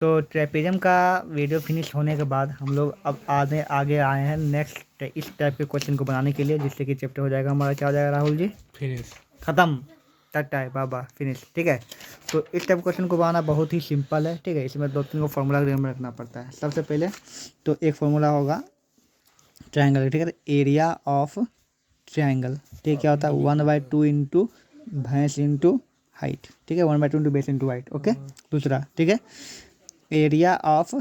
तो ट्रेपेजम का video finish होने के बाद हम लोग अब आगे आए हैं नेक्स्ट इस टाइप के क्वेश्चन को बनाने के लिए, जिससे कि चैप्टर हो जाएगा हमारा। क्या हो जाएगा राहुल जी? फिनिश। ख़त्म। टट है बाबा, फिनिश। ठीक है, तो इस टाइप क्वेश्चन को बनाना बहुत ही सिंपल है। ठीक है, इसमें 2-3 को फॉर्मूला ध्यान में रखना पड़ता है। सबसे पहले तो एक फॉर्मूला होगा ट्रायंगल। ठीक है, एरिया ऑफ ट्रायंगल। ठीक है, क्या होता है? 1/2 इंटू भैंस इंटू हाइट। ठीक है, 1/2 into base into height. Okay, दूसरा ठीक है, एरिया ऑफ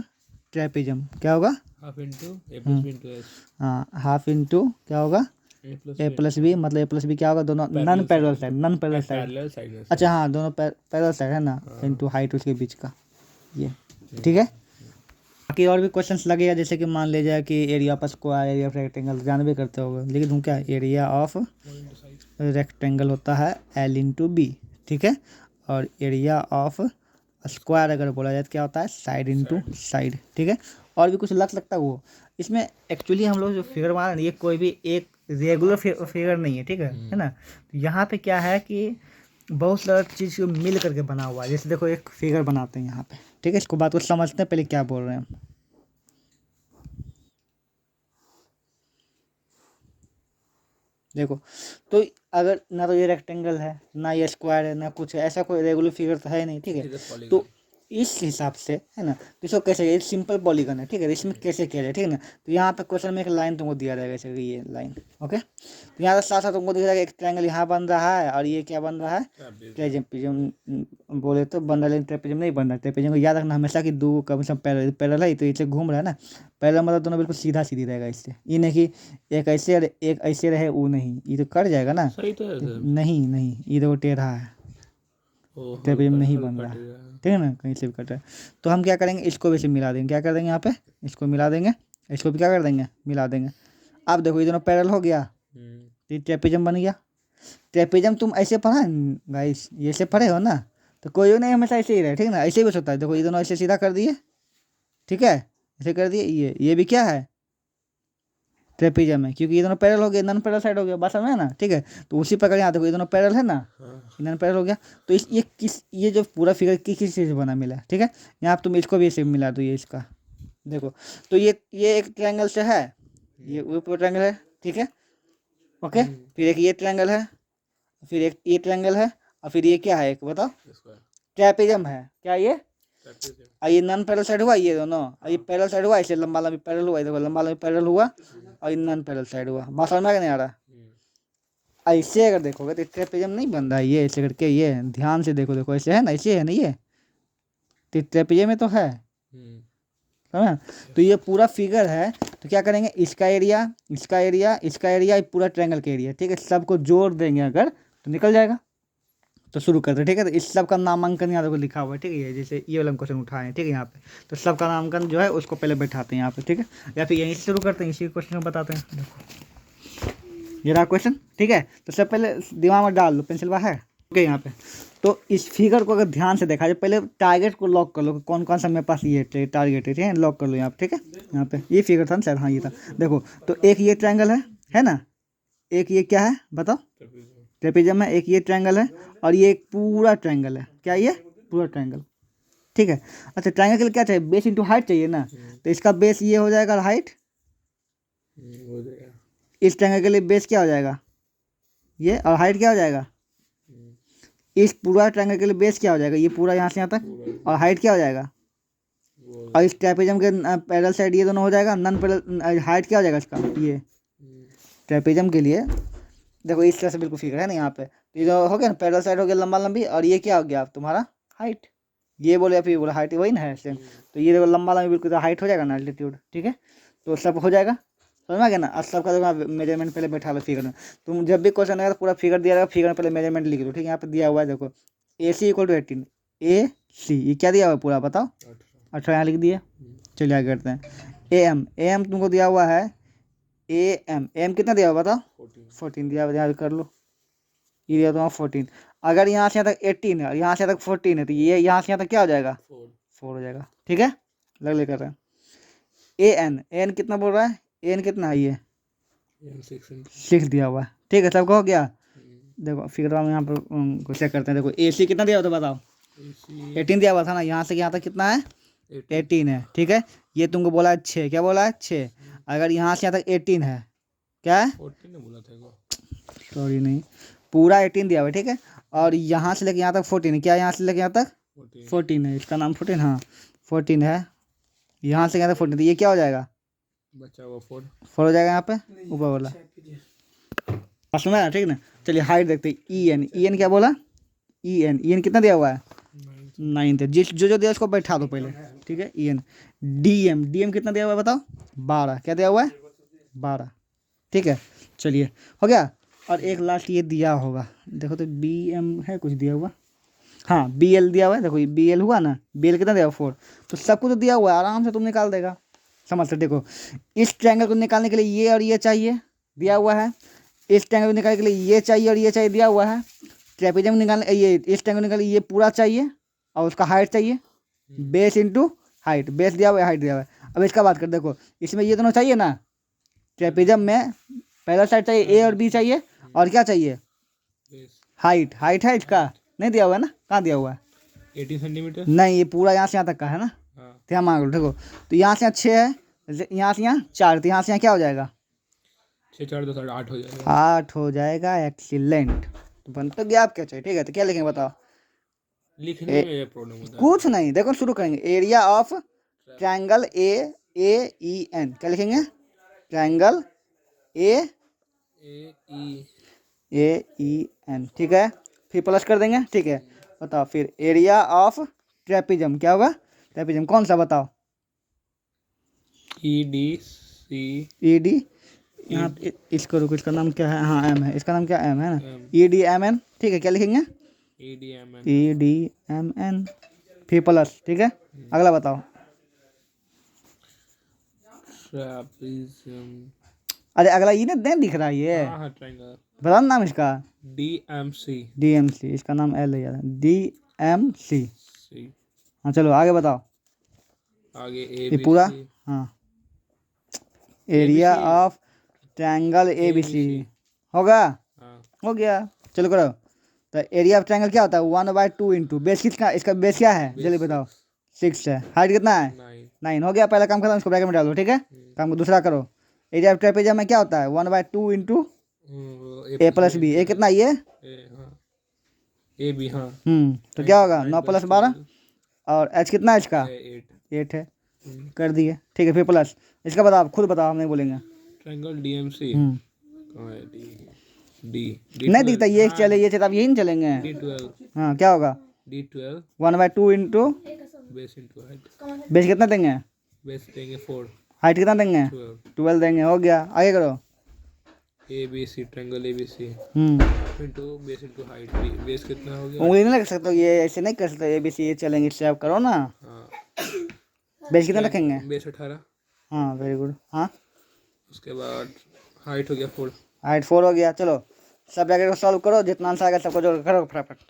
ट्रेपेजम क्या होगा? Half into A plus B into S. हाँ, हाफ इंटू क्या होगा? A plus B. मतलब ए प्लस बी क्या होगा? दोनों non parallel side, non parallel side. Parallel side में। अच्छा हाँ, दोनों पैरेलल साइड है ना, इंटू हाइट उसके बीच का ये। ठीक है, बाकी और भी क्वेश्चंस लगेगा, जैसे कि मान लीजिए कि area of square, area of rectangle जानबे करते होगे, लेकिन हम क्या, एरिया ऑफ रेक्टेंगल होता है एल इंटू बी। ठीक है, और एरिया ऑफ स्क्वायर अगर बोला जाए तो क्या होता है? Side into side. ठीक है, और भी कुछ लग सकता है वो। इसमें एक्चुअली हम लोग जो फिगर बना रहे हैं ये कोई भी एक रेगुलर फिगर नहीं है। ठीक है ना? तो यहाँ पे क्या है कि बहुत सारा चीज़ मिल करके बना हुआ है। जैसे देखो एक फिगर बनाते हैं यहाँ पे। ठीक है, इसको बात को समझते हैं, पहले क्या बोल रहे हैं हम। देखो, तो अगर ना तो ये रेक्टेंगल है, ना ये स्क्वायर है, ना कुछ है, ऐसा कोई रेगुलर फिगर तो है नहीं। ठीक है, तो इस हिसाब से है ना, तो इसको कैसे, ये सिंपल पॉलीगन है। ठीक है, इसमें कैसे किया जाए? ठीक है ना, तो यहाँ पे क्वेश्चन में एक लाइन तुमको दिया जाएगा, जैसे कि ये लाइन। ओके, तो यहाँ साथ साथ तुमको दिख जाएगा एक ट्रायंगल यहाँ बन रहा है, और ये क्या बन रहा है? ट्रेपेजम बोले तो बन रहा है, लेकिन ट्रेपेजम नहीं बन रहा है। ट्रेपेजम को याद रखना हमेशा कि दो कम से कम पैरेलल है, तो इसे घूम रहा है ना। पैरेलल मतलब दोनों बिल्कुल सीधा सीधी रहेगा इससे। ये नहीं कि एक ऐसे और एक ऐसे रहे, वो नहीं, ये तो कट जाएगा ना। सही तो है सर। नहीं नहीं, ये तो टेढ़ा है, ट्रेपेजम नहीं बन रहा है। ठीक है ना, कहीं से भी कट रहा है। तो हम क्या करेंगे, इसको भी इसे मिला देंगे। क्या कर देंगे यहाँ पे? इसको मिला देंगे, इसको भी क्या कर देंगे? मिला देंगे। अब देखो ये दोनों पैरेलल हो गया, तो ये ट्रेपेजम बन गया। ट्रेपेजम तुम ऐसे पढ़ा गाइस, ये से पढ़े हो ना, तो कोई नहीं हमेशा ऐसे ही रहे। ठीक है ना, ऐसे भी होता है। देखो ये दोनों ऐसे सीधा कर दिए, ठीक है, ऐसे कर दिए, ये भी क्या है? ट्रेपेजम है, क्योंकि ये दोनों पैरेलल हो गए, नॉन पैरेलल साइड हो गया। बात समझ में ना? ठीक है, तो उसी प्रकार यहाँ देखो ये दोनों पैरेलल है ना, नॉन पैरेलल हो गया। तो इस ये जो पूरा फिगर किस चीज़ से बना मिला है? ठीक है, यहाँ तुम इसको भी ऐसे मिला दो, ये इसका देखो, तो ये एक ट्रायंगल से है, ये वो पूरा ट्रायंगल है। ठीक है, ओके, फिर एक ये ट्रायंगल है, फिर एक ये ट्रायंगल है, और फिर ये क्या है एक बताओ? ट्रेपेजम है। क्या ये? और ये नॉन पैरेलल साइड हुआ, ये दोनों, और ये पैरेलल साइड हुआ, इसे लंबा लंबी पैरेलल हुआ, देखो लंबा लंबी पैरेलल हुआ, और ये नॉन पैरेलल साइड हुआ। बात समझ में आ गया नहीं आ रहा? ऐसे अगर देखोगे तो ट्रेपेजम नहीं बन रहा है, ये ऐसे करके, ये ध्यान से देखो, देखो ऐसे है ना, ऐसे है ना, ये तो ट्रेपेजम में तो है, समझ? तो ये पूरा फिगर है, तो क्या करेंगे, इसका एरिया, इसका एरिया, इसका एरिया, पूरा ट्रायंगल का एरिया। ठीक है, सबको जोड़ देंगे अगर, तो निकल जाएगा। तो शुरू करते हैं। ठीक है, तो इस सब का नामांकन यहाँ देखो लिखा हुआ है। ठीक है, जैसे ये वाला क्वेश्चन उठाए हैं, ठीक है, यहाँ पे तो सबका नामांकन जो है उसको पहले बैठाते हैं यहाँ पे। ठीक है, या फिर यहीं से शुरू करते हैं, इसी क्वेश्चन में बताते हैं। देखो ये रहा क्वेश्चन। ठीक है, तो सब पहले दिमाग में डाल लो, पेंसिल है ओके यहाँ पे। तो इस फिगर को अगर ध्यान से देखा जाए, पहले टारगेट को लॉक कर लो, कौन कौन सा मेरे पास ये टारगेट है। ठीक है, लॉक कर लो यहाँ पे। ठीक है, यहाँ पे ये फिगर था ना शायद, हाँ ये था। देखो, तो एक ये ट्रायंगल है ना, एक ये क्या है बताओ? ट्रेपेजम है। एक ये ट्रायंगल है, और ये एक पूरा ट्रायंगल है। क्या ये? पूरा ट्रायंगल। ठीक है, अच्छा ट्रायंगल के लिए क्या चाहिए? बेस इंटू हाइट चाहिए ना, तो इसका बेस ये हो जाएगा, हाइट हो जाएगा। इस ट्रायंगल के लिए बेस क्या हो जाएगा? ये, और हाइट क्या हो जाएगा? इस पूरा ट्रायंगल के लिए बेस क्या हो जाएगा? ये पूरा यहाँ से यहाँ तक, और हाइट क्या हो जाएगा? और इस ट्रेपेजम के पैरेलल साइड ये दोनों हो जाएगा, नॉन पैरेलल हाइट क्या हो जाएगा इसका? ये ट्रेपेजम के लिए देखो इस तरह से बिल्कुल फिगर है ना यहाँ पे, तो ये जो हो गया ना, पैरेलल साइड हो गया लंबा लंबी, और ये क्या हो गया तुम्हारा? हाइट। ये बोले या फिर बोला हाइट, वही ना है सेम। तो ये देखो लंबा लंबी बिल्कुल हाइट हो जाएगा ना, एल्टीट्यूड। ठीक है, तो सब हो जाएगा, समझ में आ गया ना? और सबका देखो मेजरमेंट पहले बैठा लो फिगर में। तुम जब भी क्वेश्चन आएगा तो पूरा फिगर दिया रहेगा, फिगर में पहले मेजरमेंट लिख दो। ठीक है, यहाँ पे दिया हुआ है देखो, AC = 18, AC ये क्या दिया हुआ है पूरा बताओ? 18 यहाँ लिख दिया। चलिए आगे करते हैं। AM तुमको दिया हुआ है, AM कितना दिया हुआ बताओ? 14 दिया हुआ, यहाँ कर लो, ये दिया तुम्हारा 14। अगर यहाँ से यहाँ तक 18 है और यहाँ से यहाँ तक 14 है, तो ये यहाँ से यहाँ तक क्या हो जाएगा? 4 हो जाएगा। ठीक है, लग कर रहे हैं। AN कितना बोल रहा है? AN कितना है? ये 6 दिया हुआ है। ठीक है, सबका हो गया। देखो फिगर हम यहाँ पर चेक करते हैं। देखो AC कितना दिया हुआ था बताओ? 18 दिया हुआ था ना, यहाँ से यहाँ तक कितना है? 18 है, ठीक है। ये तुमको बोला है 6, क्या बोला है 6। अगर यहाँ से यहाँ तक 18 है, क्या है 14 ने बोला था को। सॉरी नहीं, पूरा 18 दिया हुआ है, ठीक है। और यहाँ से लेके यहाँ तक 14 है, क्या यहाँ से लेके यहाँ तक 14 है, इसका नाम 14, हाँ 14 है। यहाँ से यहाँ तक 14, तो ये क्या हो जाएगा, बचा हुआ 4 4 हो जाएगा यहाँ पे ऊपर वाला, सुना है, ठीक ना। चलिए हाइट देखते हैं, ई एन क्या बोला, ई एन कितना दिया हुआ है 9 है। जिस जो दिया उसको बैठा दो पहले, ठीक है। ई एन डी एम कितना दिया हुआ है बताओ 12, क्या दिया हुआ है 12, ठीक है। चलिए हो गया। और एक लास्ट ये दिया होगा, देखो तो बी एम है कुछ दिया हुआ, हाँ बी एल दिया हुआ है, देखो ये बी एल हुआ ना, बी एल कितना दिया हुआ 4, तो सब कुछ तो दिया हुआ है, आराम से तुम निकाल देगा, समझ सकते। देखो इस ट्रायंगल को निकालने के लिए ये और ये चाहिए, दिया हुआ है। इस ट्रायंगल को निकालने के लिए ये चाहिए और ये चाहिए, दिया हुआ है। ट्रेपेजियम निकालने ये इस ट्रायंगल निकालने ये पूरा चाहिए और उसका हाइट चाहिए, बेस इंटू हाइट, बेस दिया हुआ है हाइट दिया हुआ है। अब इसका बात कर, देखो इसमें ये दोनों चाहिए ना, ट्रेपेजियम में पहला साइड चाहिए ए और बी चाहिए, और क्या चाहिए हाइट, हाइट है इसका नहीं दिया हुआ है ना, कहाँ दिया हुआ है 18 सेंटीमीटर नहीं, ये पूरा यहाँ से यहाँ तक का है ना, हाँ। ध्यान मान लो, देखो तो यहाँ से यहाँ 6 है, यहाँ से यहाँ 4, तो यहाँ से यहाँ क्या हो जाएगा 6 4 2 8 हो जाएगा 8 हो जाएगा। एक्सीलेंट, तो बन तो गया, आप क्या चाहिए, ठीक है। तो क्या लिखेंगे बताओ, लिखने में ये प्रॉब्लम होता है कुछ नहीं, देखो शुरू करेंगे, area of triangle A E N, क्या लिखेंगे ट्रायंगल ए ई एन, ठीक है। फिर प्लस कर देंगे, ठीक है। बताओ फिर एरिया ऑफ ट्रेपेजियम क्या होगा, ट्रेपेजियम कौन सा बताओ, ई डी यहाँ इसको रुको, इसका नाम क्या है, हाँ एम है, इसका नाम क्या एम है ना, ई डी एम एन, ठीक है। क्या लिखेंगे ई डी एम एन, फिर प्लस, ठीक है। अगला बताओ, ट्रेपेजियम, अरे अगला ये नहीं दिख रहा है ये, हाँ ट्रायंगल बताओ ना नाम इसका, डी एम सी इसका नाम एल है यार, DMC। हाँ चलो आगे बताओ, आगे ये पूरा, हाँ एरिया ऑफ ट्रायंगल ABC होगा, हाँ। हो गया। चलो करो, तो एरिया ऑफ ट्रायंगल क्या होता है 1/2 इंटू बेस, किसका इसका बेस क्या है जल्दी बताओ 6 है, हाइट कितना है 9, हो गया। पहला काम खत्म, इसको ब्रैकेट में डालो, ठीक है। काम को दूसरा करो, एरिया ऑफ ट्रेपेजियम में क्या होता है 1/2 इंटू ए प्लस बी, ए कितना ये ए बी, हाँ तो क्या होगा 9 + 12, और एच कितना है इसका 8 है, कर दिए, ठीक है। फिर प्लस इसका बताओ, आप खुद बताओ, हम नहीं बोलेंगे। ट्रायंगल DMC कहाँ है, डी नहीं दिखता, ये चले ये चले, आप यही नहीं चलेंगे, D12 हाँ क्या होगा D12 1/2 into base into height, base कितना देंगे, बेस देंगे 4 हाइट कितना देंगे 12 देंगे, हो गया। आगे करो, ABC triangle ABC into base into height, base कितना हो गया, उंगली नहीं लग सकते, ये ऐसे नहीं कर सकते, ABC ये चलेंगे, इससे आप करो ना। हाँ बेस कितना रखेंगे, बेस 18, हाँ वेरी गुड, हाँ उसके बाद हाइट हो गया 4, हाइट 4 हो गया। चलो सब ब्रैकेट को सॉल्व करो, जितना आंसर आएगा सबको जोड़ करो फटाफट।